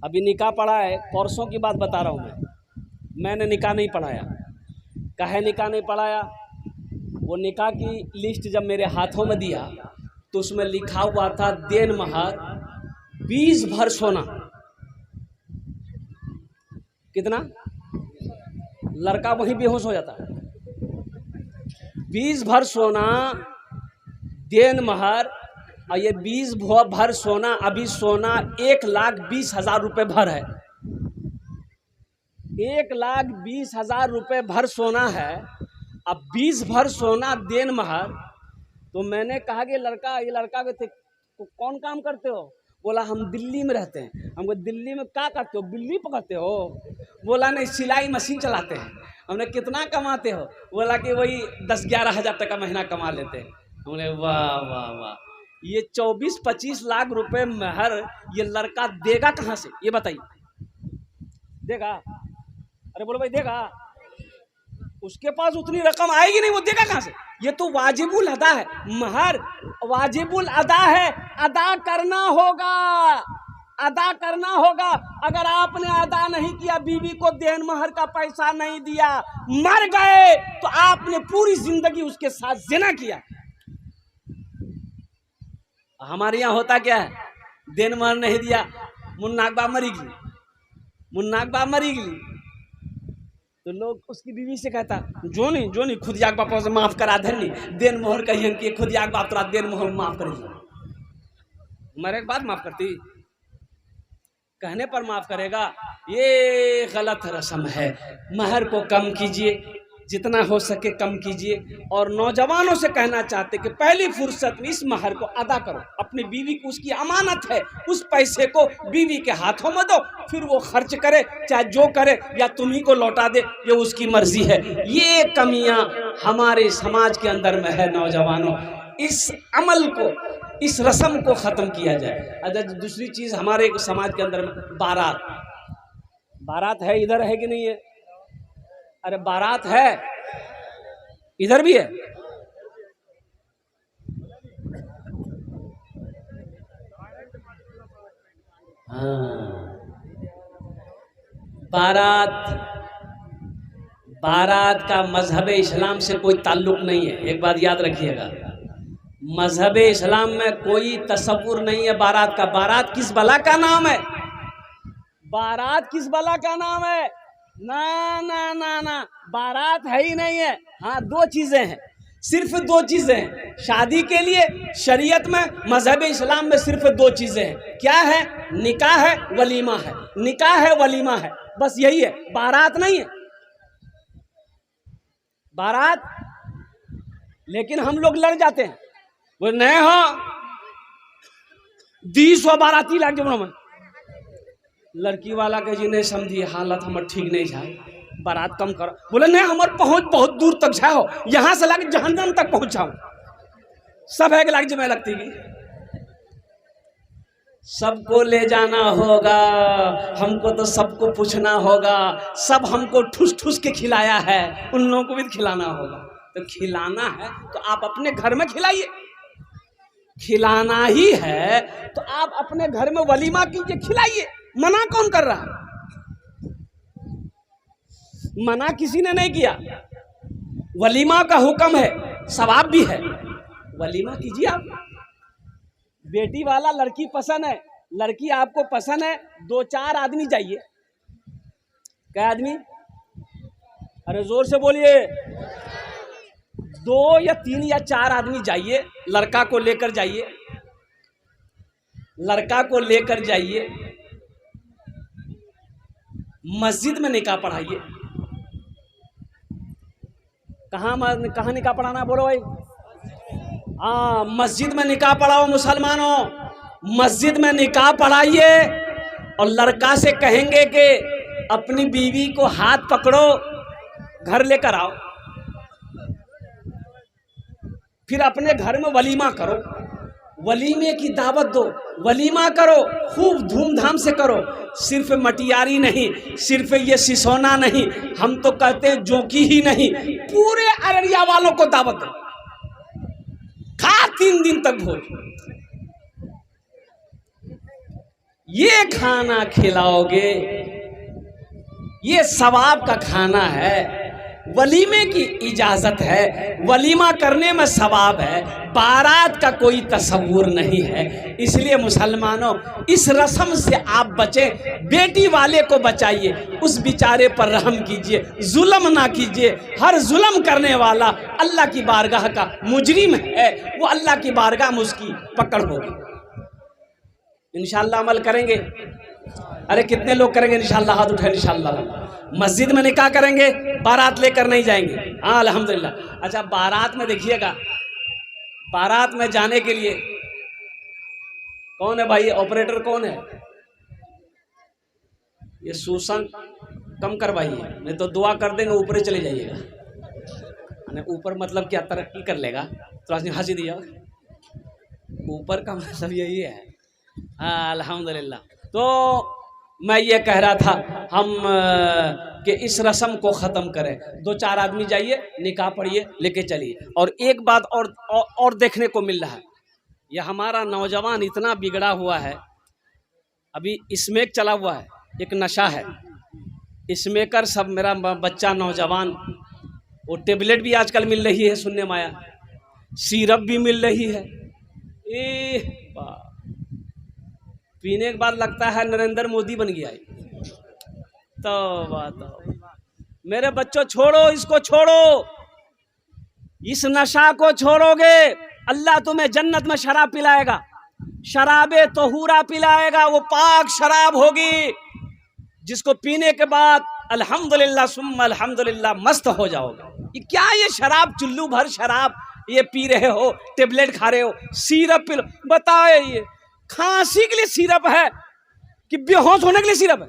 अभी निकाह पढ़ा है, परसों की बात बता रहा हूँ मैंने निकाह नहीं पढ़ाया। काहे निकाह नहीं पढ़ाया? वो निकाह की लिस्ट जब मेरे हाथों में दिया तो उसमें लिखा हुआ था देन महर 20 भर सोना। कितना? लड़का वहीं बेहोश हो जाता। 20 भर सोना देन महर, और ये 20 भर सोना, अभी सोना 1,20,000 रुपये भर है। 1,20,000 रुपये भर सोना है। अब 20 भर सोना देन महर। तो मैंने कहा कि ये लड़का के थे तो कौन काम करते हो? बोला हम दिल्ली में रहते हैं। हमको दिल्ली में क्या करते हो? बिल्ली पकड़ते हो? बोला नहीं, सिलाई मशीन चलाते हैं। हमने कितना कमाते हो? बोला कि वही 10-11 हज़ार टका महीना कमा लेते हैं। हमने वाह वाह वाह, ये 24-25 लाख रुपए महर ये लड़का देगा कहाँ से? ये बताइए, देगा? अरे बोलो भाई, देगा? उसके पास उतनी रकम आएगी नहीं, वो देगा कहाँ से? ये तो वाजिबुल अदा है, महर वाजिबुल अदा है, अदा करना होगा, अदा करना होगा। अगर आपने अदा नहीं किया, बीवी को देन महर का पैसा नहीं दिया, मर गए, तो आपने पूरी जिंदगी उसके साथ जिना किया। हमारे यहाँ होता क्या है? देन महर नहीं दिया, मुन्नाकबा मरी गई, मुन्नाकबा मरी गई, तो लोग उसकी बीवी से कहता जो नहीं खुद याक बाप से माफ करा धरनी देन मोहर कहियन कि खुद याक बाप तोरा देन मोहर माफ कर मरे के बाद माफ करती, कहने पर माफ करेगा। ये गलत रस्म है। महर को कम कीजिए, जितना हो सके कम कीजिए। और नौजवानों से कहना चाहते कि पहली फुर्सत में इस महर को अदा करो। अपनी बीवी को, उसकी अमानत है, उस पैसे को बीवी के हाथों में दो, फिर वो खर्च करे, चाहे जो करे, या तुम्ही को लौटा दे, ये उसकी मर्जी है। ये कमियां हमारे समाज के अंदर में है। नौजवानों, इस अमल को, इस रस्म को खत्म किया जाए। अगर दूसरी चीज हमारे समाज के अंदर में बारात, बारात है, इधर है कि नहीं है? अरे बारात है, इधर भी है। हाँ, बारात का मजहब इस्लाम से कोई ताल्लुक नहीं है। एक बात याद रखिएगा, मजहब इस्लाम में कोई तसव्वुर नहीं है बारात का। बारात किस बला का नाम है? बारात किस बला का नाम है? ना ना ना ना, बारात है ही नहीं है। हाँ, 2 चीजें हैं, सिर्फ 2 चीजें हैं शादी के लिए। शरीयत में, मजहब इस्लाम में सिर्फ 2 चीजें हैं। क्या है? निकाह है, वलीमा है। निकाह है, वलीमा है, बस यही है। बारात नहीं है, बारात। लेकिन हम लोग लड़ जाते हैं, वो नहीं हो 200 बाराती लग जाओ। लड़की वाला के जी नहीं समझी, हालत हमार ठीक नहीं जाए, बारात कम करो। बोले नहीं, हमार पहुंच बहुत दूर तक जाओ, यहां से लग जहन्नम तक पहुंचाओ। सब है कि लग जमे लगती की, सबको ले जाना होगा, हमको तो सबको पूछना होगा। सब हमको ठूस ठूस के खिलाया है, उन लोगों को भी खिलाना होगा। तो खिलाना है तो आप अपने घर में खिलाइए। खिलाना ही है तो आप अपने घर में वलीमा कीजिए, खिलाइए। मना कौन कर रहा है? मना किसी ने नहीं किया। वलीमा का हुक्म है, सवाब भी है, वलीमा कीजिए आप। बेटी वाला लड़की पसंद है, लड़की आपको पसंद है, 2-4 आदमी जाइए। क्या आदमी? अरे जोर से बोलिए। 2 या 3 या 4 आदमी जाइए, लड़का को लेकर जाइए, लड़का को लेकर जाइए, मस्जिद में निकाह पढ़ाइए। कहाँ निकाह पढ़ाना है? बोलो भाई। हाँ, मस्जिद में निकाह पढ़ाओ मुसलमानों, मस्जिद में निकाह पढ़ाइए। और लड़का से कहेंगे कि अपनी बीवी को हाथ पकड़ो, घर लेकर आओ, फिर अपने घर में वलीमा करो, वलीमे की दावत दो, वलीमा करो, खूब धूमधाम से करो। सिर्फ मटियारी नहीं, सिर्फ ये सिसोना नहीं, हम तो कहते हैं जोकी ही नहीं, पूरे अररिया वालों को दावत दो। खा 3 दिन तक भोज। ये खाना खिलाओगे, ये सवाब का खाना है, वलीमे की इजाजत है, वलीमा करने में सवाब है, बारात का कोई तस्वुर नहीं है। इसलिए मुसलमानों, इस रस्म से आप बचें, बेटी वाले को बचाइए, उस बेचारे पर रहम कीजिए, जुल्म ना कीजिए। हर जुल्म करने वाला अल्लाह की बारगाह का मुजरिम है, वो अल्लाह की बारगाह में उसकी पकड़ होगी। इंशाअल्लाह अमल करेंगे। अरे कितने लोग करेंगे इंशाअल्लाह? हाथ उठाए इंशाअल्लाह। मस्जिद में निकाह करेंगे, बारात लेकर नहीं जाएंगे। हाँ अल्हम्दुलिल्लाह। अच्छा, बारात में देखिएगा, बारात में जाने के लिए कौन है भाई? ऑपरेटर कौन है? ये सूसन कम करवाइए, नहीं तो दुआ कर देंगे ऊपर चले जाइएगा। ऊपर मतलब क्या, तरक्की कर लेगा? थोड़ा सी हंसी दिया, ऊपर का मतलब यही है। हाँ अल्हम्दुलिल्लाह। तो मैं ये कह रहा था हम कि इस रस्म को ख़त्म करें। 2-4 आदमी जाइए, निकाह पढ़िए, लेके चलिए। और एक बात और देखने को मिल रहा है, ये हमारा नौजवान इतना बिगड़ा हुआ है। अभी स्मैक चला हुआ है, एक नशा है स्मैकर। सब मेरा बच्चा नौजवान, वो टेबलेट भी आजकल मिल रही है सुनने में आया, सिरप भी मिल रही है। पीने के बाद लगता है नरेंद्र मोदी बन गया है। तो मेरे बच्चों, छोड़ो इसको, छोड़ो इस नशा को। छोड़ोगे अल्लाह तुम्हें जन्नत में शराब पिलाएगा, शराबे तोहूरा पिलाएगा। वो पाक शराब होगी जिसको पीने के बाद अल्हम्दुलिल्लाह सुम्मा अल्हम्दुलिल्लाह मस्त हो जाओगे। ये क्या, ये शराब, चुल्लू भर शराब ये पी रहे हो, टेबलेट खा रहे हो, सिरप पी, बताओ ये खांसी के लिए सिरप है कि बेहोश होने के लिए सिरप है?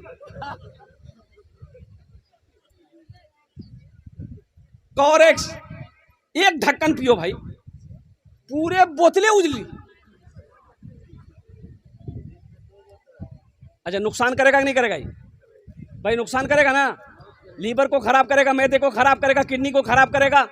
कोरेक्स एक ढक्कन पियो भाई, पूरे बोतलें उजली। अच्छा, नुकसान करेगा कि नहीं करेगा? भाई नुकसान करेगा ना, लीवर को खराब करेगा, मैदे को खराब करेगा, किडनी को खराब करेगा।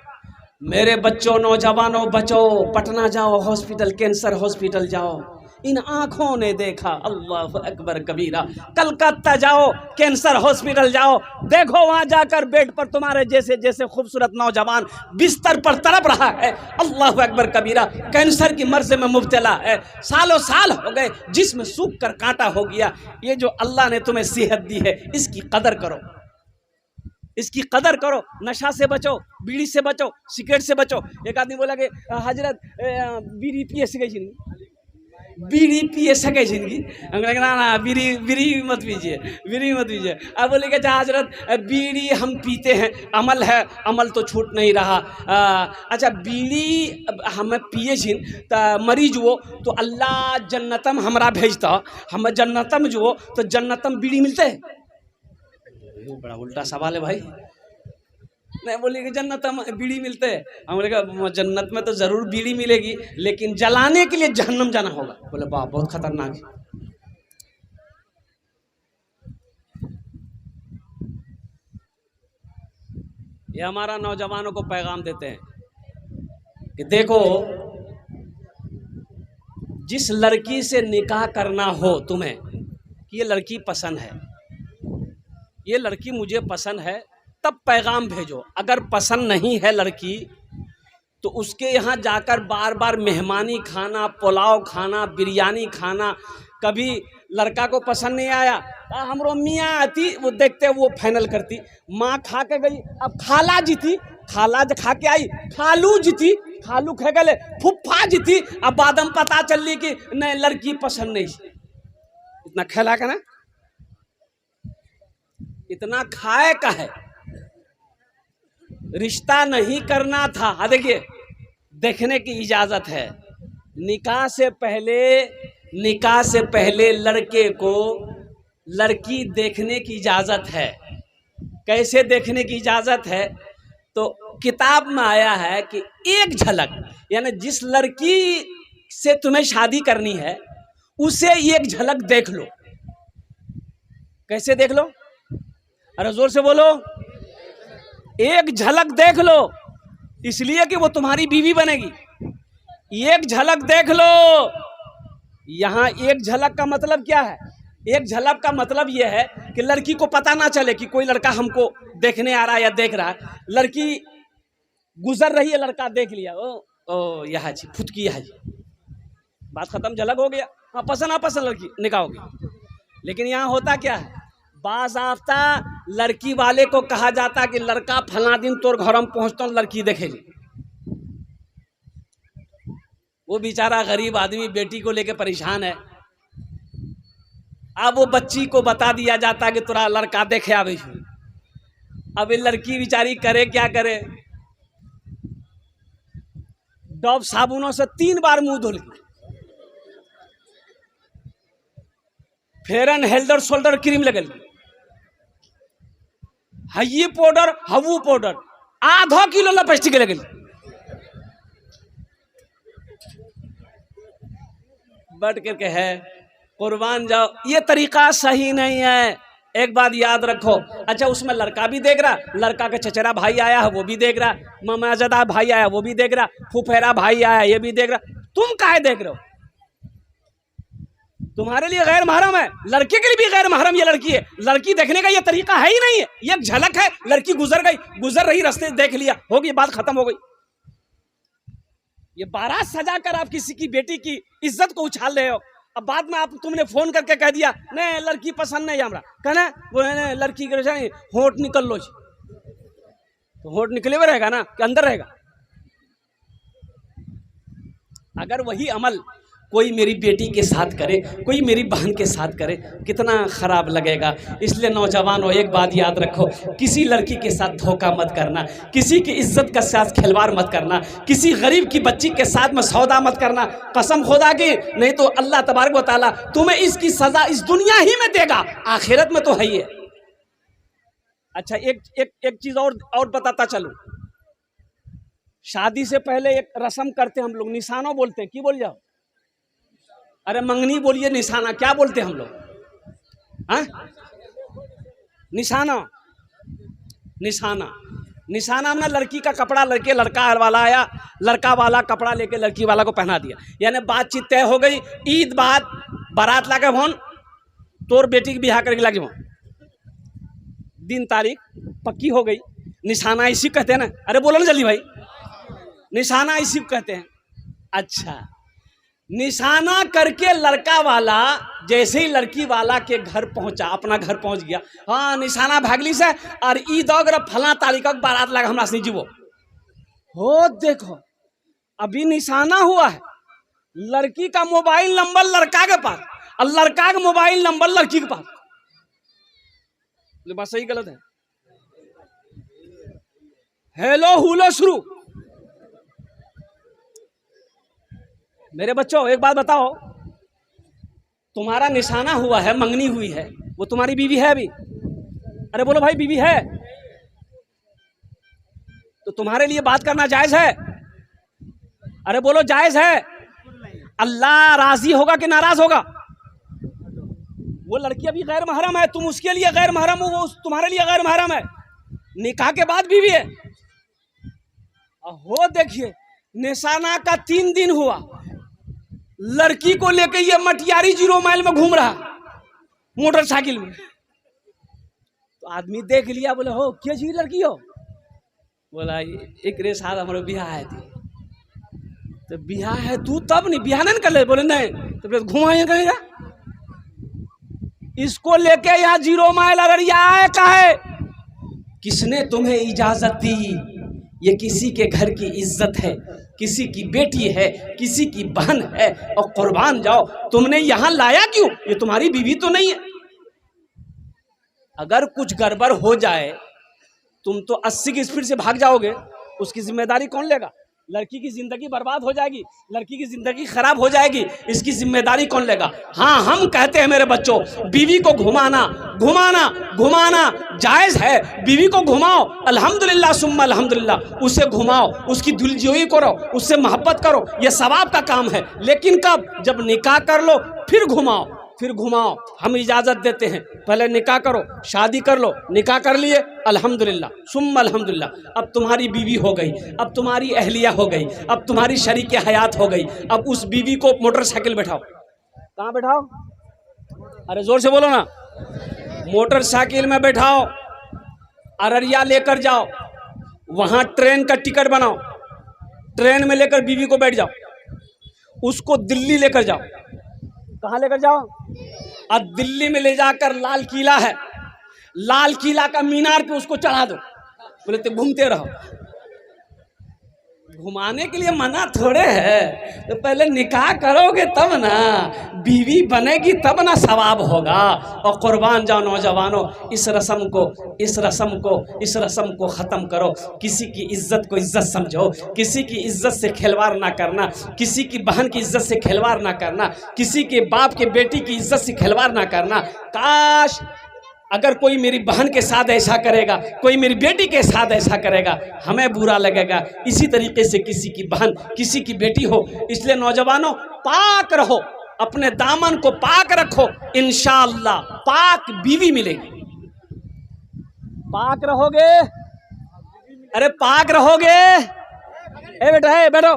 मेरे बच्चों, नौजवानों, बचो, पटना जाओ, हॉस्पिटल, कैंसर हॉस्पिटल जाओ। इन आंखों ने देखा, अल्लाह अकबर कबीरा। कलकत्ता जाओ, कैंसर हॉस्पिटल जाओ, देखो वहां जाकर बेड पर तुम्हारे जैसे जैसे खूबसूरत नौजवान बिस्तर पर तड़प रहा है, अल्लाह अकबर कबीरा, कैंसर की मर्ज में मुब्तला है, सालों साल हो गए, जिस्म सूख कर कांटा हो गया। ये जो अल्लाह ने तुम्हें सेहत दी है, इसकी कदर करो, इसकी कदर करो। नशा से बचो, बीड़ी से बचो, सिगरेट से बचो। एक आदमी बोला कि हजरत बीड़ी पिए सके जिंदगी, बीड़ी पिए सके जिंदगी? ना ना, बीड़ी मत पीजिए, बीड़ी मत पीजिए। अब बोले कि हजरत बीड़ी हम पीते हैं, अमल है, अमल तो छूट नहीं रहा। अच्छा, बीड़ी हम पिए जिन तो मरीज वो तो अल्लाह जन्नतम हमरा भेजता, हम जन्नतम जो तो जन्नतम बीड़ी मिलते है? बड़ा उल्टा सवाल है भाई। नहीं, बोले कि जन्नत में बीड़ी मिलते हैं। हम बोले कि जन्नत में तो जरूर बीड़ी मिलेगी, लेकिन जलाने के लिए जहन्नम जाना होगा। बोले वाह, बहुत खतरनाक है। ये हमारा नौजवानों को पैगाम देते हैं कि देखो, जिस लड़की से निकाह करना हो तुम्हें, कि ये लड़की पसंद है, ये लड़की मुझे पसंद है, तब पैगाम भेजो। अगर पसंद नहीं है लड़की, तो उसके यहाँ जाकर बार बार मेहमानी खाना, पुलाव खाना, बिरयानी खाना। कभी लड़का को पसंद नहीं आया, हमरो मियाँ आती, वो देखते वो फाइनल करती, माँ खा के गई, अब खाला जीती, खाला खा के आई, खालू जीती, खालू खा गए, फुफ्फा जीती, अब बाद में पता चली कि नहीं लड़की पसंद नहीं। इतना खेला का ना, इतना खाए का है, रिश्ता नहीं करना था। हाँ देखिए, देखने की इजाजत है। निकाह से पहले लड़के को लड़की देखने की इजाजत है। कैसे देखने की इजाजत है? तो किताब में आया है कि एक झलक, यानी जिस लड़की से तुम्हें शादी करनी है उसे एक झलक देख लो। कैसे देख लो? अरे जोर से बोलो। एक झलक देख लो, इसलिए कि वो तुम्हारी बीवी बनेगी। एक झलक देख लो। यहां एक झलक का मतलब क्या है? एक झलक का मतलब यह है कि लड़की को पता ना चले कि कोई लड़का हमको देखने आ रहा है या देख रहा है। लड़की गुजर रही है, लड़का देख लिया, ओ यह जी फुटकी है जी, बात खत्म, झलक हो गया। हाँ पसंद ना पसंद लड़की निकाह हो गई। लेकिन यहाँ होता क्या है, बाज़ाफ्ता लड़की वाले को कहा जाता कि लड़का फला दिन तोर घर में पहुँचता हूँ, लड़की देखेगी। वो बेचारा गरीब आदमी बेटी को लेके परेशान है। अब वो बच्ची को बता दिया जाता कि तोरा लड़का देखे आवे। अब ये लड़की बेचारी करे क्या करे, डब साबुनों से 3 बार मुंह धुल, फेयर एंड हेल्डर शोल्डर क्रीम लगल, हई पाउडर हवू पाउडर, आधा किलो लिपस्टिक लगल। बढ़ करके है कुर्बान जाओ, ये तरीका सही नहीं है। एक बात याद रखो, अच्छा उसमें लड़का भी देख रहा, लड़का का चचेरा भाई आया है वो भी देख रहा, मामाजादा भाई आया वो भी देख रहा, फुफेरा भाई आया ये भी देख रहा, तुम काहे देख रहे हो? तुम्हारे लिए गैर महरम है, लड़के के लिए भी गैर महरम ये लड़की है। लड़की देखने का ये तरीका है ही नहीं है, ये झलक है। लड़की गुजर गई, गुजर रही रास्ते देख लिया, होगी बात खत्म हो गई। ये बारात सजा कर आप किसी की बेटी की इज्जत को उछाल रहे हो। अब बाद में आप तुमने फोन करके कह दिया नहीं लड़की पसंद नहीं हमरा, कहना वो लड़की के होंठ निकल लो, तो होंठ निकले हुए रहेगा ना कि अंदर रहेगा? अगर वही अमल कोई मेरी बेटी के साथ करे, कोई मेरी बहन के साथ करे, कितना खराब लगेगा। इसलिए नौजवानों एक बात याद रखो, किसी लड़की के साथ धोखा मत करना, किसी की इज्जत के साथ खिलवाड़ मत करना, किसी गरीब की बच्ची के साथ में सौदा मत करना, कसम खुदा की, नहीं तो अल्लाह तबारक व तआला तुम्हें इसकी सजा इस दुनिया ही में देगा, आखिरत में तो है ही है। अच्छा एक चीज और बताता चलूं, शादी से पहले एक रस्म करते हम लोग, निशाना बोलते हैं, की बोल जाओ? अरे मंगनी बोलिए, निशाना क्या बोलते हैं हम लोग? हाँ निशाना, निशाना, निशाना हमने लड़की का कपड़ा लड़के लड़का वाला आया, लड़का वाला कपड़ा लेके लड़की वाला को पहना दिया, यानी बातचीत तय हो गई। ईद बाद बारात ला के भोन तोर बेटी की बिहार करके लगे, दिन तारीख पक्की हो गई। निशाना इसी कहते हैं ना, अरे बोलो ना जल्दी भाई, निशाना इसी को कहते हैं। अच्छा, निशाना करके लड़का वाला जैसे ही लड़की वाला के घर पहुंचा, अपना घर पहुंच गया, हाँ निशाना भागली से और ईद अगर फला तारीख बारात लगा हमरा से जीवो हो। देखो अभी निशाना हुआ है, लड़की का मोबाइल नंबर लड़का के पास और लड़का का मोबाइल नंबर लड़की के पास। बात सही गलत है? हेलो हुलो शुरू। मेरे बच्चों एक बात बताओ, तुम्हारा निशाना हुआ है, मंगनी हुई है, वो तुम्हारी बीवी है अभी? अरे बोलो भाई बीवी है? तो तुम्हारे लिए बात करना जायज है? अरे बोलो जायज है? अल्लाह राजी होगा कि नाराज होगा? वो लड़की अभी गैर महरम है, तुम उसके लिए गैर महरम हो, वो तुम्हारे लिए गैर महरम है, निकाह के बाद बीवी है। हो देखिए निशाना का 3 दिन हुआ, लड़की को लेके ये मटियारी 0 माइल में घूम रहा मोटरसाइकिल में। तो आदमी देख लिया, बोले हो क्या जी लड़की हो? बोला एक रे साथ हमारे बियाह है थी। तो बियाह है तू तब नहीं बियाह नहीं कर ले? बोले नहीं। तो फिर घुमाइए कहेगा, इसको लेके यहाँ 0 माइल अररिया आए काहे? किसने तुम्हें इजाजत दी? ये किसी के घर की इज्जत है, किसी की बेटी है, किसी की बहन है, और कुर्बान जाओ तुमने यहां लाया क्यों? ये तुम्हारी बीवी तो नहीं है। अगर कुछ गड़बड़ हो जाए, तुम तो 80 की स्पीड से भाग जाओगे, उसकी जिम्मेदारी कौन लेगा? लड़की की जिंदगी बर्बाद हो जाएगी, लड़की की जिंदगी खराब हो जाएगी, इसकी जिम्मेदारी कौन लेगा? हाँ हम कहते हैं मेरे बच्चों, बीवी को घुमाना घुमाना घुमाना जायज है, बीवी को घुमाओ, अल्हम्दुलिल्लाह सुम्मा अल्हम्दुलिल्लाह, उसे घुमाओ, उसकी दिलजोई करो, उससे मोहब्बत करो, यह सवाब का काम है। लेकिन कब? जब निकाह कर लो फिर घुमाओ, फिर घुमाओ, हम इजाज़त देते हैं। पहले निकाह करो, शादी कर लो, निकाह कर लिए अल्हम्दुलिल्लाह सुम्मा अल्हम्दुलिल्लाह, अब तुम्हारी बीवी हो गई, अब तुम्हारी अहलिया हो गई, अब तुम्हारी शरीके हयात हो गई। अब उस बीवी को मोटरसाइकिल बैठाओ, कहाँ बैठाओ? अरे जोर से बोलो ना। मोटरसाइकिल में बैठाओ, अररिया लेकर जाओ, वहां ट्रेन का टिकट बनाओ, ट्रेन में लेकर बीवी को बैठ जाओ, उसको दिल्ली लेकर जाओ। कहाँ लेकर जाओ? और दिल्ली में ले जाकर लाल किला है, लाल किला का मीनार पे उसको चढ़ा दो। बोले तो घूमते रहो। घुमाने के लिए मना थोड़े है, तो पहले निकाह करोगे तब ना, बीवी बनेगी तब ना सवाब होगा। और कुर्बान जाओ नौजवानों, इस रस्म को ख़त्म करो। किसी की इज्जत को इज्जत समझो, किसी की इज्जत से खिलवाड़ ना करना, किसी की बहन की इज्जत से खिलवाड़ ना करना, किसी के बाप के बेटी की इज्जत से खिलवाड़ ना करना। काश अगर कोई मेरी बहन के साथ ऐसा करेगा, कोई मेरी बेटी के साथ ऐसा करेगा, हमें बुरा लगेगा। इसी तरीके से किसी की बहन, किसी की बेटी हो। इसलिए नौजवानों, पाक रहो, अपने दामन को पाक रखो, इंशाअल्लाह पाक बीवी मिलेगी। पाक रहोगे, अरे पाक रहोगे, ए बेटा ए बैठो,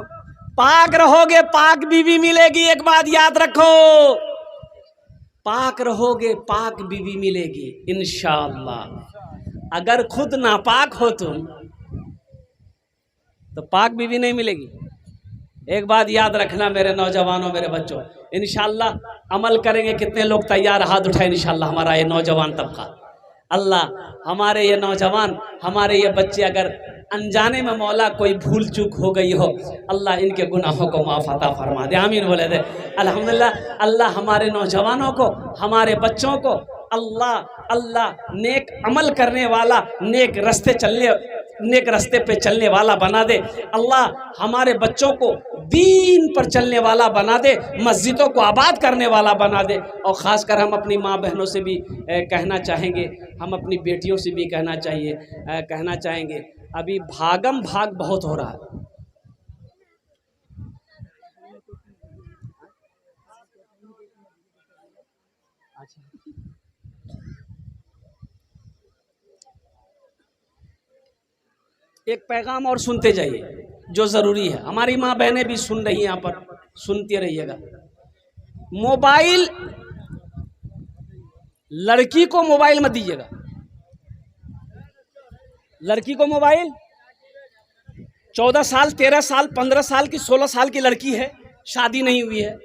पाक रहोगे पाक बीवी मिलेगी। एक बात याद रखो, पाक रहोगे पाक बीवी मिलेगी इंशाअल्लाह। अगर खुद नापाक हो तुम तो पाक बीवी नहीं मिलेगी। एक बात याद रखना मेरे नौजवानों, मेरे बच्चों, इंशाअल्लाह अमल करेंगे। कितने लोग तैयार? हाथ उठाए इंशाअल्लाह। हमारा ये नौजवान तबका, अल्लाह हमारे ये नौजवान, हमारे ये बच्चे, अगर अनजाने में मौला कोई भूल चूक हो गई हो, अल्लाह इनके गुनाहों को माफ़ अता फरमा दे। आमीन बोले दे अल्हम्दुलिल्लाह। अल्लाह हमारे नौजवानों को, हमारे बच्चों को अल्लाह नेक अमल करने वाला, नेक रास्ते पे चलने वाला बना दे। अल्लाह हमारे बच्चों को दीन पर चलने वाला बना दे, मस्जिदों को आबाद करने वाला बना दे। और ख़ासकर हम अपनी माँ बहनों से भी कहना चाहेंगे, हम अपनी बेटियों से भी कहना चाहेंगे, अभी भागम भाग बहुत हो रहा है। एक पैगाम और सुनते जाइए जो ज़रूरी है। हमारी माँ बहनें भी सुन रही हैं, यहाँ पर सुनते रहिएगा। मोबाइल, लड़की को मोबाइल मत दीजिएगा। लड़की को मोबाइल, 14 साल 13 साल 15 साल की 16 साल की लड़की है, शादी नहीं हुई है,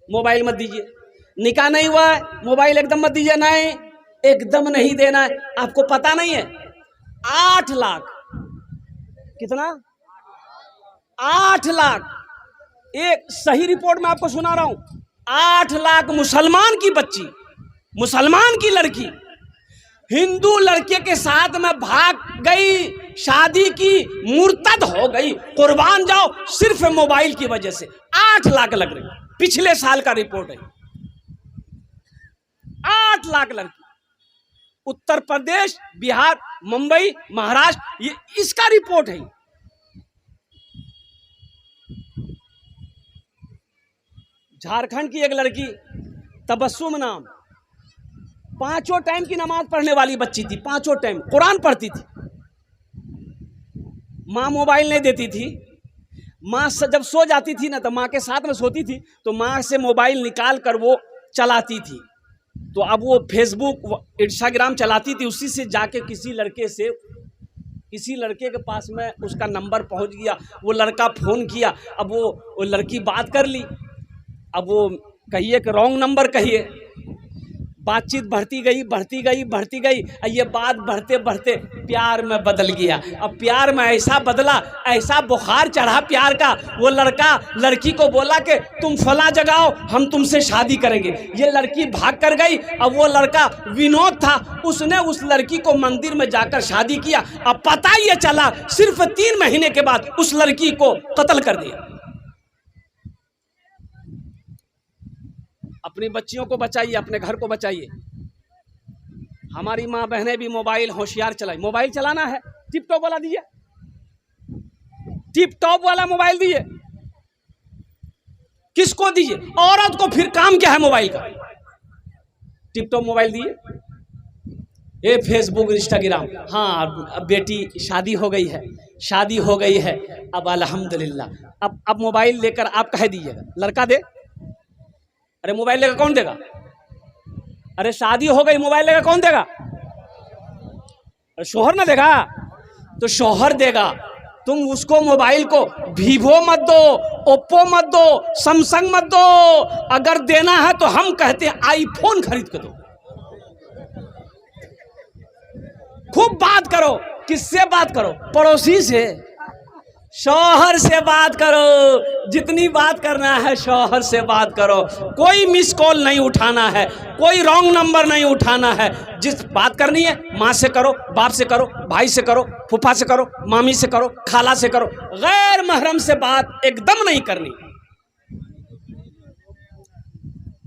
मोबाइल मत दीजिए। निकाह नहीं हुआ है, मोबाइल एकदम मत दीजिए। नहीं, एकदम नहीं देना है। आपको पता नहीं है 8 लाख, कितना? 8 लाख, एक सही रिपोर्ट मैं आपको सुना रहा हूं। 8 लाख मुसलमान की बच्ची, मुसलमान की लड़की हिंदू लड़के के साथ में भाग गई, शादी की, मुर्तद हो गई। कुर्बान जाओ, सिर्फ मोबाइल की वजह से 8 लाख लग रही। पिछले साल का रिपोर्ट है, 8 लाख लड़की। उत्तर प्रदेश, बिहार, मुंबई, महाराष्ट्र, ये इसका रिपोर्ट है। झारखंड की एक लड़की, तबस्सुम नाम, 5 टाइम की नमाज पढ़ने वाली बच्ची थी, 5 टाइम कुरान पढ़ती थी। माँ मोबाइल नहीं देती थी। माँ जब सो जाती थी ना, तो माँ के साथ में सोती थी, तो माँ से मोबाइल निकाल कर वो चलाती थी। तो अब वो फेसबुक, इंस्टाग्राम चलाती थी, उसी से जाके किसी लड़के के पास में उसका नंबर पहुंच गया। वो लड़का फ़ोन किया, अब वो लड़की बात कर ली। अब वो कहिए कि रॉन्ग नंबर कहिए, बातचीत बढ़ती गई। ये बात बढ़ते बढ़ते प्यार में बदल गया। अब प्यार में ऐसा बदला, ऐसा बुखार चढ़ा प्यार का, वो लड़का लड़की को बोला कि तुम फला जगह आओ, हम तुमसे शादी करेंगे। ये लड़की भाग कर गई। अब वो लड़का विनोद था, उसने उस लड़की को मंदिर में जाकर शादी किया। अब पता ये चला, सिर्फ 3 महीने के बाद उस लड़की को कत्ल कर दिया। अपनी बच्चियों को बचाइए, अपने घर को बचाइए। हमारी माँ बहनें भी मोबाइल होशियार चलाइए। मोबाइल चलाना है, टिप टॉप वाला दीजिए, टिप टॉप वाला मोबाइल दीजिए। किसको दीजिए? औरत को। फिर काम क्या है मोबाइल का? टिप टॉप मोबाइल दीजिए। ये फेसबुक, इंस्टाग्राम, हाँ अब बेटी शादी हो गई है, अब अल्हम्दुलिल्लाह। अब मोबाइल लेकर आप कह दीजिएगा, लड़का दे। अरे मोबाइल लेकर कौन देगा? अरे शादी हो गई, मोबाइल लेगा कौन देगा? अरे शोहर ना देगा, तो शोहर देगा। तुम उसको मोबाइल को वीवो मत दो, ओप्पो मत दो, सैमसंग मत दो। अगर देना है तो हम कहते हैं आईफोन खरीद के दो। खूब बात करो। किससे बात करो? पड़ोसी से, शौहर से बात करो। जितनी बात करना है शौहर से बात करो। कोई मिस कॉल नहीं उठाना है, कोई रॉन्ग नंबर नहीं उठाना है। जिस बात करनी है माँ से करो, बाप से करो, भाई से करो, फूफा से करो, मामी से करो, खाला से करो। गैर महरम से बात एकदम नहीं करनी।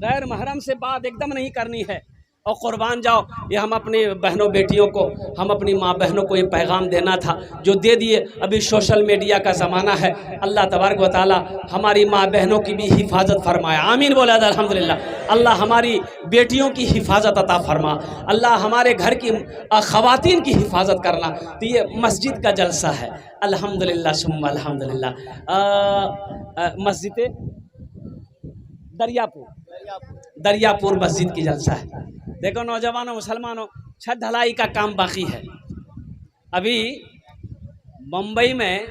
गैर महरम से बात एकदम नहीं करनी है। और कुर्बान जाओ, ये हम अपनी बहनों बेटियों को, हम अपनी माँ बहनों को ये पैगाम देना था जो दे दिए। अभी सोशल मीडिया का ज़माना है। अल्लाह तबारक व तआला हमारी माँ बहनों की भी हिफाजत फरमाए, आमीन बोला अल्हम्दुलिल्लाह। अल्लाह हमारी बेटियों की हिफाजत अता फरमा। अल्लाह हमारे घर की ख़वातीन की हिफाजत करना। तो ये मस्जिद का जलसा है, अल्हम्दुलिल्लाह सुम्मा अल्हम्दुलिल्लाह। मस्जिद दरियापुर मस्जिद की जलसा है। देखो नौजवानों, मुसलमानों, छत ढलाई का काम बाकी है। अभी मुंबई में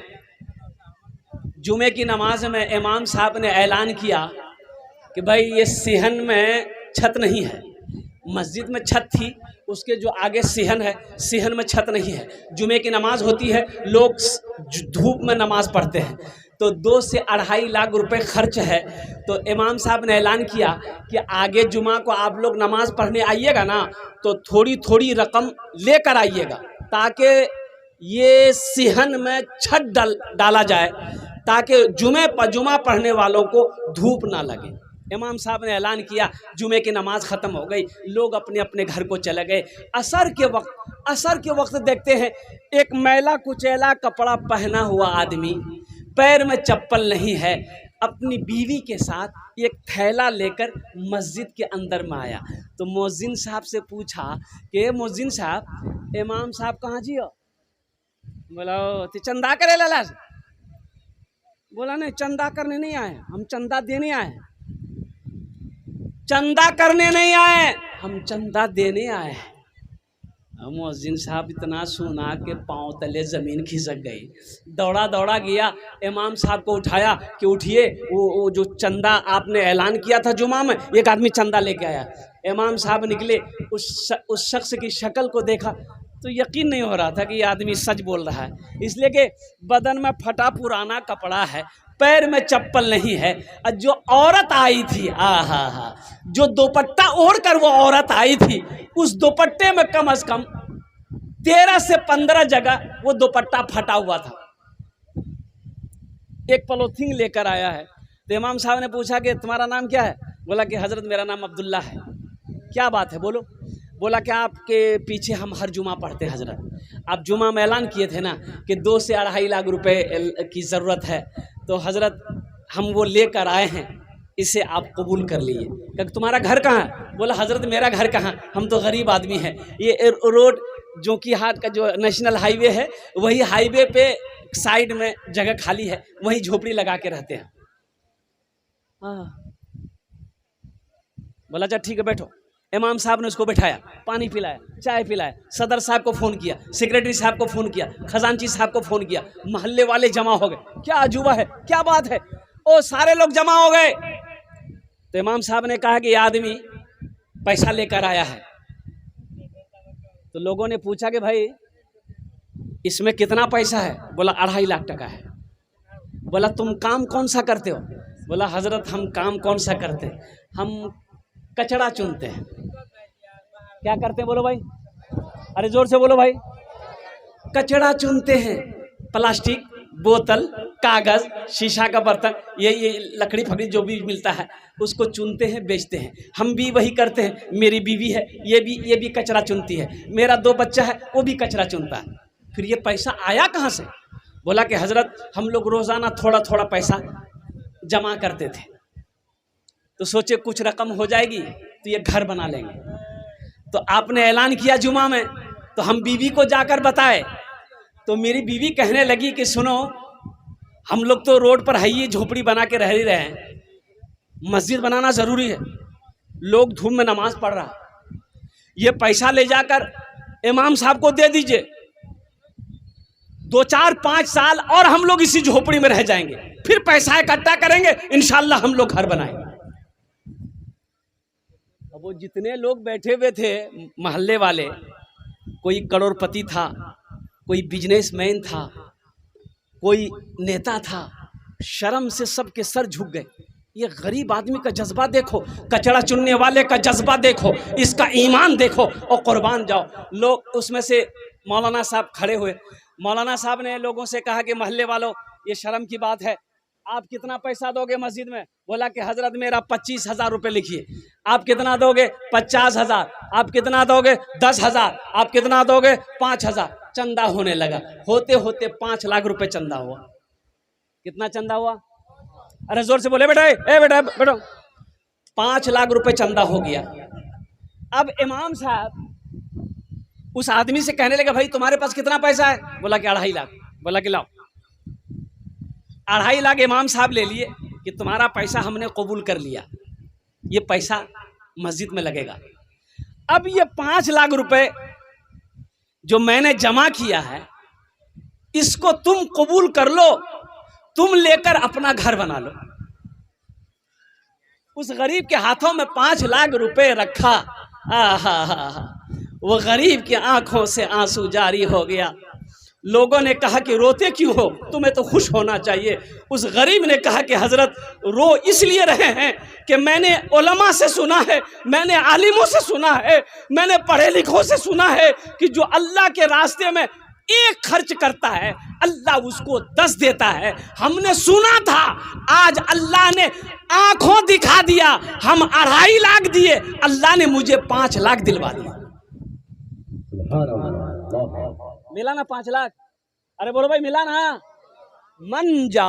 जुमे की नमाज में इमाम साहब ने ऐलान किया कि भाई ये सिहन में छत नहीं है। मस्जिद में छत थी, उसके जो आगे सिहन है, सिहन में छत नहीं है। जुमे की नमाज होती है, लोग धूप में नमाज पढ़ते हैं, तो 2 से 2.5 लाख रुपए खर्च है। तो इमाम साहब ने ऐलान किया कि आगे जुमा को आप लोग नमाज पढ़ने आइएगा ना, तो थोड़ी थोड़ी रकम लेकर आइएगा, ताकि ये सिहन में छत डाला जाए, ताकि जुमा पढ़ने वालों को धूप ना लगे। इमाम साहब ने ऐलान किया, जुमे की नमाज ख़त्म हो गई, लोग अपने अपने घर को चले गए। असर के वक्त देखते हैं एक मैला कुचैला कपड़ा पहना हुआ आदमी, पैर में चप्पल नहीं है, अपनी बीवी के साथ एक थैला लेकर मस्जिद के अंदर में आया। तो मुअज्जिन साहब से पूछा कि मुअज्जिन साहब, इमाम साहब कहाँ जी हो? बोला तो चंदा करे लाला। बोला नहीं, चंदा करने नहीं आए, हम चंदा देने आए। चंदा करने नहीं आए, हम चंदा देने आए हैं। मुअज्जिन साहब इतना सुना के पाँव तले ज़मीन खिसक गई। दौड़ा गया, इमाम साहब को उठाया कि उठिए, वो जो चंदा आपने ऐलान किया था जुमा में, एक आदमी चंदा लेके आया। इमाम साहब निकले, उस शख्स की शक्ल को देखा तो यकीन नहीं हो रहा था कि ये आदमी सच बोल रहा है, इसलिए कि बदन में फटा पुराना कपड़ा है, पैर में चप्पल नहीं है। और जो औरत आई थी, हा, जो दुपट्टा ओढ़ कर वो औरत आई थी, उस दुपट्टे में कम से कम 13 से 15 जगह वो दुपट्टा फटा हुआ था। एक पॉलीथीन लेकर आया है। तो इमाम साहब ने पूछा कि तुम्हारा नाम क्या है? बोला कि हजरत मेरा नाम अब्दुल्ला है। क्या बात है, बोलो। बोला कि आपके पीछे हम हर जुमा पढ़ते हैं हजरत। आप जुमा में ऐलान किए थे ना कि 2 से 2.5 लाख रुपए की ज़रूरत है, तो हजरत हम वो लेकर आए हैं, इसे आप कबूल कर लीजिए। क्योंकि तुम्हारा घर कहाँ है? बोला हजरत मेरा घर कहाँ, हम तो गरीब आदमी हैं। ये रोड जो कि हाट का जो नेशनल हाईवे है, वही हाईवे पे साइड में जगह खाली है, वही झोपड़ी लगा के रहते हैं। बोला अच्छा ठीक है बैठो। इमाम साहब ने उसको बैठाया, पानी पिलाया, चाय पिलाया, सदर साहब को फ़ोन किया, सेक्रेटरी साहब को फ़ोन किया, खजांची साहब को फ़ोन किया, मोहल्ले वाले जमा हो गए। क्या अजूबा है, क्या बात है, ओ सारे लोग जमा हो गए। तो इमाम साहब ने कहा कि ये आदमी पैसा लेकर आया है। तो लोगों ने पूछा कि भाई इसमें कितना पैसा है? बोला 2.5 लाख टका है। बोला तुम काम कौन सा करते हो? बोला हजरत हम काम कौन सा करते हैं, हम कचरा चुनते हैं। क्या करते हैं बोलो भाई, अरे जोर से बोलो भाई। कचरा चुनते हैं, प्लास्टिक, बोतल, कागज़, शीशा का बर्तन, ये लकड़ी फकड़ी जो भी मिलता है उसको चुनते हैं, बेचते हैं। हम भी वही करते हैं। मेरी बीवी है, ये भी कचरा चुनती है। मेरा 2 बच्चा है, वो भी कचरा चुनता है। फिर ये पैसा आया कहाँ से? बोला कि हजरत हम लोग रोज़ाना थोड़ा थोड़ा पैसा जमा करते थे, तो सोचे कुछ रकम हो जाएगी तो ये घर बना लेंगे। तो आपने ऐलान किया जुमा में, तो हम बीवी को जाकर बताए। तो मेरी बीवी कहने लगी कि सुनो, हम लोग तो रोड पर है ही, झोपड़ी बना के रह ही रहे हैं, मस्जिद बनाना ज़रूरी है। लोग धूप में नमाज पढ़ रहा, ये पैसा ले जाकर इमाम साहब को दे दीजिए, 2, 4, 5 साल और हम लोग इसी झोपड़ी में रह जाएंगे, फिर पैसा इकट्ठा करेंगे, इंशाल्लाह हम लोग घर बनाएंगे। अब वो जितने लोग बैठे हुए थे मोहल्ले वाले, कोई करोड़पति था, कोई बिजनेसमैन था, कोई नेता था, शर्म से सबके सर झुक गए। ये गरीब आदमी का जज्बा देखो, कचरा चुनने वाले का जज्बा देखो, इसका ईमान देखो और कुर्बान जाओ। लोग उसमें से मौलाना साहब खड़े हुए, मौलाना साहब ने लोगों से कहा कि मोहल्ले वालों, ये शर्म की बात है, आप कितना पैसा दोगे मस्जिद में? बोला कि हजरत मेरा 25,000 रुपये लिखिए। आप कितना दोगे? 50,000। आप कितना दोगे? 10,000। आप कितना दोगे? 5,000। चंदा होने लगा, होते होते 5 लाख रुपए चंदा हुआ। कितना चंदा हुआ? अरे जोर से बोले बेटा, ए बेटा बेटो, 5 लाख रुपए चंदा हो गया। अब इमाम साहब उस आदमी से कहने लगे, भाई तुम्हारे पास कितना पैसा है? बोला कि 2.5 लाख। बोला कि लाओ। 2.5 लाख इमाम साहब ले लिए कि तुम्हारा पैसा हमने कबूल कर लिया, ये पैसा मस्जिद में लगेगा। अब ये 5 लाख रुपए जो मैंने जमा किया है, इसको तुम कबूल कर लो, तुम लेकर अपना घर बना लो। उस गरीब के हाथों में 5 लाख रुपए रखा। वो गरीब की आंखों से आंसू जारी हो गया। लोगों ने कहा कि रोते क्यों हो, तुम्हें तो खुश होना चाहिए। उस गरीब ने कहा कि हजरत रो इसलिए रहे हैं कि मैंने उलमा से सुना है, मैंने आलिमों से सुना है, मैंने पढ़े लिखों से सुना है कि जो अल्लाह के रास्ते में 1 खर्च करता है, अल्लाह उसको 10 देता है। हमने सुना था, आज अल्लाह ने आंखों दिखा दिया, हम 2.5 लाख दिए, अल्लाह ने मुझे 5 लाख दिलवा दिया। मिला ना 5 लाख? अरे बोलो भाई, मिला ना? मन जा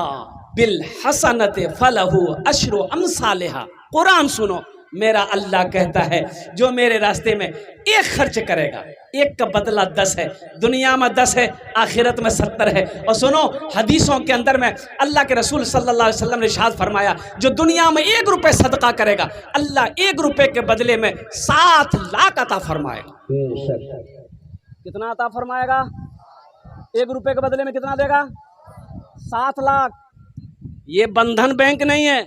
बिल हसनत फलहु अशरु अमसालिहा। कुरान सुनो, मेरा अल्लाह कहता है जो मेरे रास्ते में 1 खर्च करेगा, 1 का बदला 10 है। दुनिया में 10 है, आखिरत में 70 है। और सुनो, हदीसों के अंदर में अल्लाह के रसूल सल्लल्लाहु अलैहि वसल्लम ने इरशाद फरमाया, जो दुनिया में 1 रुपए सदका करेगा, अल्लाह 1 रुपए के बदले में 7 लाख अता फरमाएगा। कितना अता फरमाएगा? 1 रुपए के बदले में कितना देगा? 7 लाख। ये बंधन बैंक नहीं है।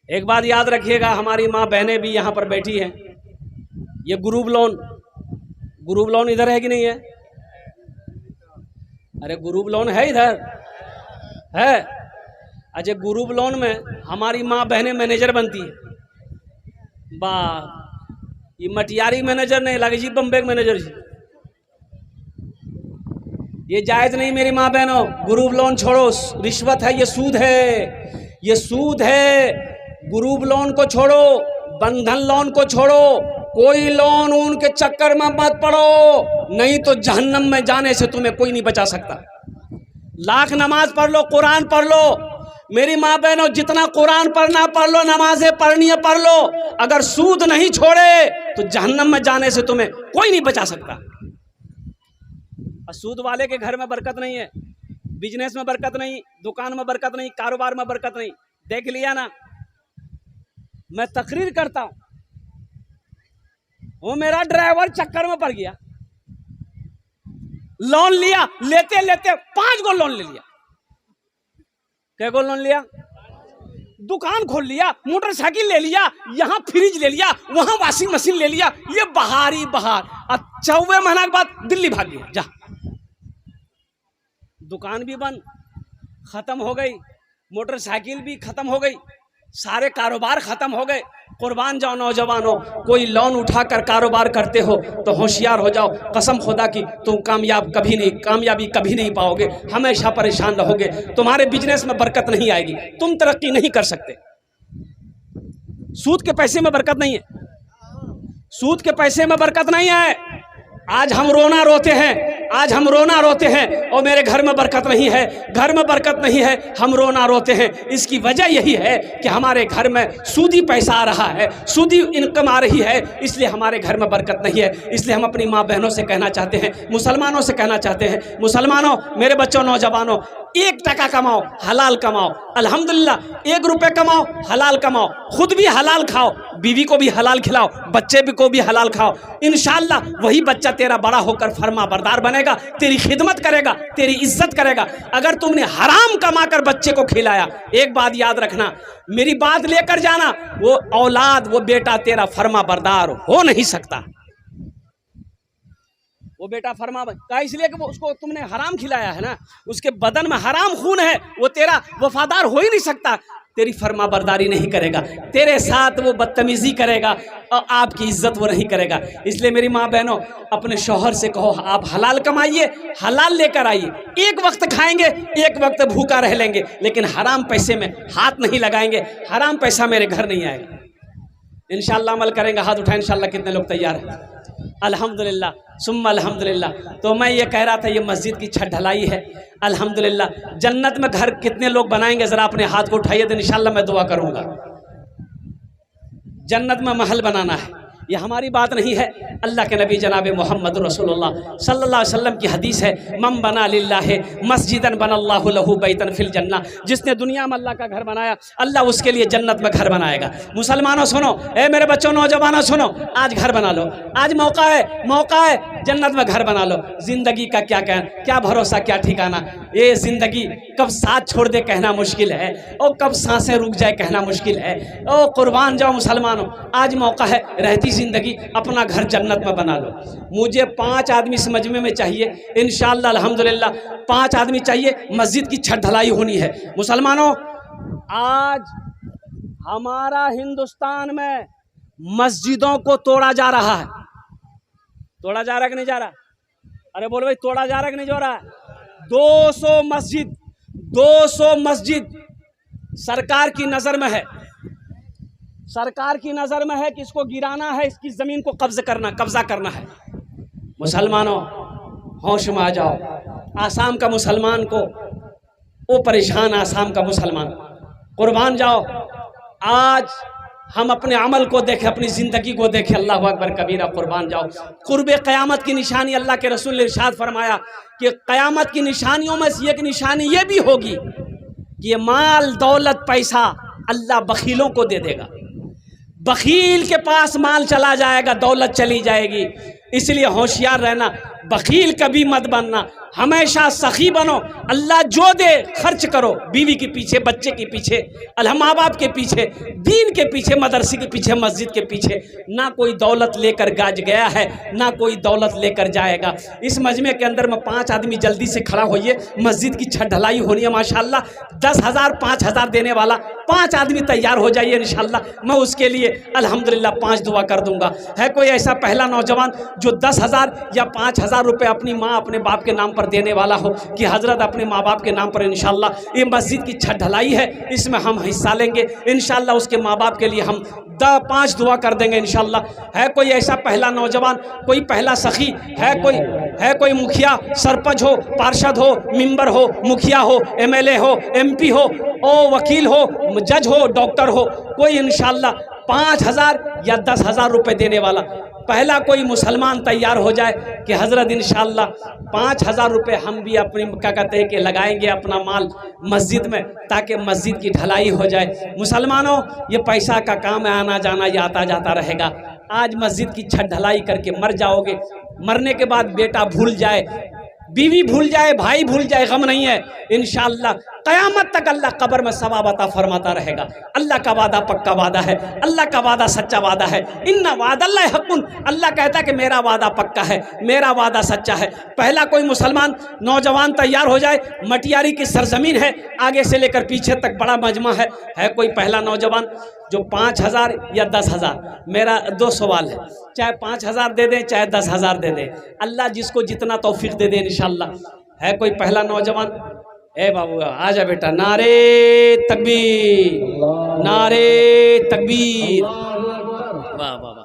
एक बात याद रखिएगा, हमारी माँ बहनें भी यहाँ पर बैठी हैं, ये ग्रुप लोन इधर है कि नहीं है? अरे ग्रुप लोन है, इधर है। अच्छा, ग्रुप लोन में हमारी माँ बहनें मैनेजर बनती है। वाह, ये मटियारी मैनेजर नहीं लगे जी, बम्बे मैनेजर जी। ये जायज नहीं मेरी माँ बहनों। ग्रुप लोन छोड़ो, रिश्वत है, ये सूद है, ये सूद है। ग्रुप लोन को छोड़ो, बंधन लोन को छोड़ो, कोई लोन उनके चक्कर में मत पड़ो, नहीं तो जहन्नम में जाने से तुम्हें कोई नहीं बचा सकता। लाख नमाज पढ़ लो, कुरान पढ़ लो मेरी माँ बहनों, जितना कुरान पढ़ना पढ़ लो, नमाजें पढ़नी है पढ़ लो, अगर सूद नहीं छोड़े तो जहन्नम में जाने से तुम्हें कोई नहीं बचा सकता। और सूद वाले के घर में बरकत नहीं है, बिजनेस में बरकत नहीं, दुकान में बरकत नहीं, कारोबार में बरकत नहीं। देख लिया ना, मैं तकरीर करता हूं, वो मेरा ड्राइवर चक्कर में पड़ गया, लोन लिया, लेते लेते 5 गो लोन ले लिया। क्या गो लोन लिया? दुकान खोल लिया, मोटरसाइकिल ले लिया, यहाँ फ्रिज ले लिया, वहां वॉशिंग मशीन ले लिया, ये बहारी बहार। और 4वें महीना के बाद दिल्ली भाग गया। जा, दुकान भी बंद खत्म हो गई, मोटरसाइकिल भी खत्म हो गई, सारे कारोबार खत्म हो गए। कुर्बान जाओ नौजवानों, कोई लोन उठाकर कारोबार करते हो तो होशियार हो जाओ। कसम खुदा की तुम कामयाबी कभी नहीं पाओगे, हमेशा परेशान रहोगे। तुम्हारे बिजनेस में बरकत नहीं आएगी, तुम तरक्की नहीं कर सकते। सूद के पैसे में बरकत नहीं है, सूद के पैसे में बरकत नहीं है। आज हम रोना रोते हैं, आज हम रोना रोते हैं और मेरे घर में बरकत नहीं है, घर में बरकत नहीं है, हम रोना रोते हैं। इसकी वजह यही है कि हमारे घर में सूदी पैसा आ रहा है, सूदी इनकम आ रही है, इसलिए हमारे घर में बरकत नहीं है। इसलिए हम अपनी माँ बहनों से कहना चाहते हैं, मुसलमानों से कहना चाहते हैं, मुसलमानों, मेरे बच्चों, नौजवानों, 1 टका कमाओ, हलाल कमाओ। अल्हम्दुलिल्लाह, 1 रुपये कमाओ, हलाल कमाओ, खुद भी हलाल खाओ, बीवी को भी हलाल खिलाओ, बच्चे भी को भी हलाल खाओ। इंशाअल्लाह वही बच्चा तेरा बड़ा होकर फर्मा बरदार बनेगा, तेरी खिदमत करेगा, तेरी इज्जत करेगा। अगर तुमने हराम कमाकर बच्चे को खिलाया, एक बात याद रखना, मेरी बात लेकर जाना, वो औलाद, वो बेटा तेरा फर्मा बरदार हो नहीं सकता। वो बेटा फर्मा का इसलिए कि वो उसको तुमने हराम खिलाया है ना, उसके बदन में हराम खून है, वो तेरा वफादार हो ही नहीं सकता, तेरी फर्मा बरदारी नहीं करेगा, तेरे साथ वो बदतमीजी करेगा और आपकी इज्जत वो नहीं करेगा। इसलिए मेरी माँ बहनों, अपने शौहर से कहो आप हलाल कमाइए, हलाल लेकर आइए, एक वक्त खाएंगे, एक वक्त भूखा रह लेंगे, लेकिन हराम पैसे में हाथ नहीं लगाएंगे, हराम पैसा मेरे घर नहीं आएगा। इंशाअल्लाह अमल करेंगे, हाथ उठाएं इंशाअल्लाह। कितने लोग तैयार हैं? अल्हम्दुलिल्लाह सुम्मा अल्हम्दुलिल्लाह। तो मैं ये कह रहा था, ये मस्जिद की छत ढलाई है, अल्हम्दुलिल्लाह। जन्नत में घर कितने लोग बनाएंगे, ज़रा अपने हाथ को उठाइए तो इंशाअल्लाह मैं दुआ करूँगा। जन्नत में महल बनाना है, ये हमारी बात नहीं है, अल्लाह के नबी जनाब मोहम्मद रसूलुल्लाह सल्लल्लाहु अलैहि वसल्लम की हदीस है, मम बना लिल्लाहि मस्जिदन बनल्लाहु लहू बैतन फिल जन्नह। जिसने दुनिया में अल्लाह का घर बनाया, अल्लाह उसके लिए जन्नत में घर बनाएगा। मुसलमानों सुनो, ए मेरे बच्चों, नौजवानों सुनो, आज घर बना लो, आज मौका है, जन्नत में घर बना लो। जिंदगी का क्या भरोसा, क्या ठिकाना, ये जिंदगी कब साथ छोड़ दे कहना मुश्किल है, और कब सांसें रुक जाए कहना मुश्किल है। ओ कुर्बान जाओ मुसलमानों, आज मौका है, रहती जिंदगी अपना घर जन्नत में बना लो। मुझे 5 आदमी इस मजमे में चाहिए इंशाअल्लाह, अल्हम्दुलिल्लाह 5 आदमी चाहिए। मस्जिद की छत ढलाई होनी है। मुसलमानों, आज हमारा हिंदुस्तान में मस्जिदों को तोड़ा जा रहा है। तोड़ा जा रहा है कि नहीं जा रहा? अरे बोलो भाई, तोड़ा जा रहा है कि नहीं जा रहा? 200 मस्जिद सरकार की नजर में है, सरकार की नज़र में है कि इसको गिराना है, इसकी ज़मीन को कब्जा करना है। मुसलमानों होश में आ जाओ। आसाम का मुसलमान को वो परेशान, आसाम का मुसलमान कुर्बान जाओ। आज हम अपने अमल को देखें, अपनी ज़िंदगी को देखें, अल्लाह अकबर कबीरा, कुर्बान जाओ। कुर्बे क़यामत की निशानी, अल्लाह के रसूल ने इरशाद फरमाया कि क़यामत की निशानियों में से एक निशानी ये भी होगी कि ये माल दौलत पैसा अल्लाह बखीलों को दे देगा। बखील के पास माल चला जाएगा, दौलत चली जाएगी। इसलिए होशियार रहना, बखील कभी मत बनना, हमेशा सखी बनो। अल्लाह जो दे खर्च करो, बीवी के पीछे, बच्चे के पीछे, माँ बाप के पीछे, दीन के पीछे, मदरसे के पीछे, मस्जिद के पीछे। ना कोई दौलत लेकर गाज गया है, ना कोई दौलत लेकर जाएगा। इस मजमे के अंदर में 5 आदमी जल्दी से खड़ा होइए, मस्जिद की छत ढलाई होनी है माशाल्लाह। 10,000 5,000 देने वाला 5 आदमी तैयार हो जाइए इंशाल्लाह। मैं उसके लिए अल्हम्दुलिल्लाह 5 दुआ कर दूंगा। है कोई ऐसा पहला नौजवान जो 10,000 या 5,000 रुपये अपनी माँ अपने बाप के नाम पर देने वाला हो कि हजरत अपने माँ बाप के नाम पर इंशाल्लाह ये मस्जिद की छत ढलाई है, इसमें हम हिस्सा लेंगे इंशाल्लाह। उसके माँ बाप के लिए हम 5 दुआ कर देंगे इंशाल्लाह। है कोई ऐसा पहला नौजवान, कोई पहला सखी, है कोई मुखिया, सरपंच हो, पार्षद हो, मेंबर हो, मुखिया हो, MLA हो, MP हो, ओ वकील हो, जज हो, डॉक्टर हो, कोई इंशाल्लाह 5,000 या 10,000 रुपये देने वाला पहला कोई मुसलमान तैयार हो जाए कि हज़रत इंशाअल्लाह 5,000 रुपये हम भी अपनी क्या कहते हैं कि लगाएंगे अपना माल मस्जिद में, ताकि मस्जिद की ढलाई हो जाए। मुसलमानों, ये पैसा का काम है, आना जाना ये आता जाता रहेगा। आज मस्जिद की छत ढलाई करके मर जाओगे, मरने के बाद बेटा भूल जाए, बीवी भूल जाए, भाई भूल जाए, गम नहीं है। इंशाअल्लाह क़यामत तक अल्लाह कब्र में सवाब अता फरमाता रहेगा। अल्लाह का वादा पक्का वादा है, अल्लाह का वादा सच्चा वादा है। इन्ना वादल्लाहि हक़्क़ुन, अल्लाह कहता है कि मेरा वादा पक्का है, मेरा वादा सच्चा है। पहला कोई मुसलमान नौजवान तैयार हो जाए, मटियारी की सरजमीन है, आगे से लेकर पीछे तक बड़ा मजमा है कोई पहला नौजवान जो 5,000 या 10,000, मेरा 2 सवाल है, चाहे 5,000 दे दें चाहे 10,000 दे दें, अल्लाह जिसको जितना तौफीक दे दे इंशाअल्लाह। है कोई पहला नौजवान? ए बाबू आजा बेटा, नारे तकबीर, नारे तकबीर, वाह वाह।